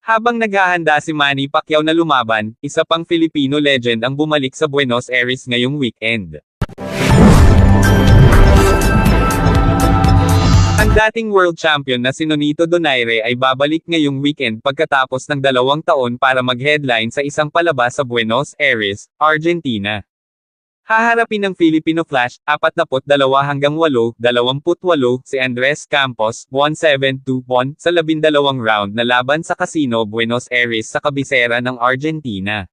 Habang naghahanda si Manny Pacquiao na lumaban, isa pang Filipino legend ang bumalik sa Buenos Aires ngayong weekend. Ang dating world champion na si Nonito Donaire ay babalik ngayong weekend pagkatapos ng 2 taon para mag-headline sa isang palabas sa Buenos Aires, Argentina. Haharapin ng Filipino Flash, 42-8, 28, si Andres Campos, 17-1, sa 12 round na laban sa Casino Buenos Aires sa kabisera ng Argentina.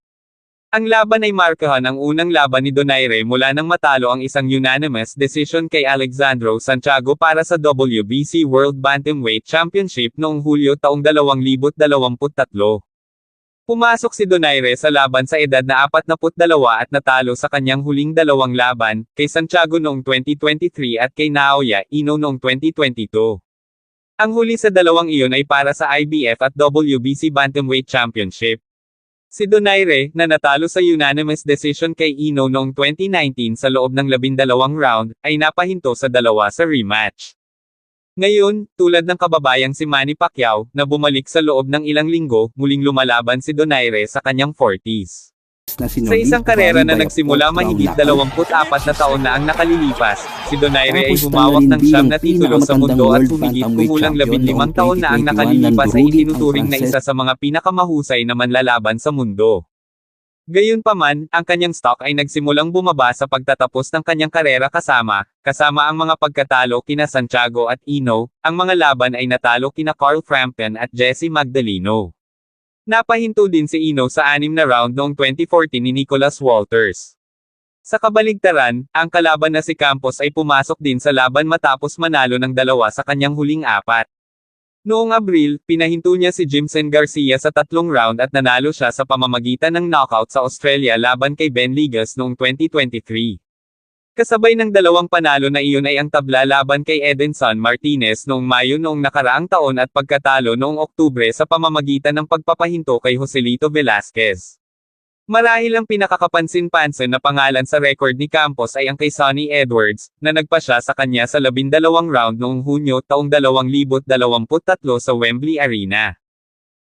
Ang laban ay markahan ang unang laban ni Donaire mula nang matalo ang isang unanimous decision kay Alexandro Santiago para sa WBC World Bantamweight Championship noong Hulyo taong 2023. Pumasok si Donaire sa laban sa edad na 42 at natalo sa kanyang huling 2 laban, kay Santiago noong 2023 at kay Naoya Inoue noong 2022. Ang huli sa dalawang iyon ay para sa IBF at WBC Bantamweight Championship. Si Donaire, na natalo sa unanimous decision kay Inoue noong 2019 sa loob ng 12 round, ay napahinto sa 2 sa rematch. Ngayon, tulad ng kababayang si Manny Pacquiao, na bumalik sa loob ng ilang linggo, muling lumalaban si Donaire sa kanyang 40s. Sa isang karera na nagsimula mahigit 24 na taon na ang nakalilipas, si Donaire ay humawak ng 9 na titulo sa mundo at humigit kumulang 15 taon na ang nakalilipas ay itinuturing na isa sa mga pinakamahusay na manlalaban sa mundo. Gayunpaman, ang kanyang stock ay nagsimulang bumaba sa pagtatapos ng kanyang karera kasama ang mga pagkatalo kina Santiago at Inoue, ang mga laban ay natalo kina Carl Frampton at Jesse Magdaleno. Napahinto din si Inoue sa 6 na round noong 2014 ni Nicholas Walters. Sa kabaligtaran, ang kalaban na si Campos ay pumasok din sa laban matapos manalo ng 2 sa kanyang huling 4. Noong Abril, pinahinto niya si Jimson Garcia sa 3 round at nanalo siya sa pamamagitan ng knockout sa Australia laban kay Ben Ligas noong 2023. Kasabay ng 2 panalo na iyon ay ang tabla laban kay Edinson Martinez noong Mayo noong nakaraang taon at pagkatalo noong Oktubre sa pamamagitan ng pagpapahinto kay Joselito Velasquez. Marahil ang pinakakapansin-pansin na pangalan sa record ni Campos ay ang kay Sonny Edwards, na nagpasya sa kanya sa 12 round noong Hunyo taong 2023 sa Wembley Arena.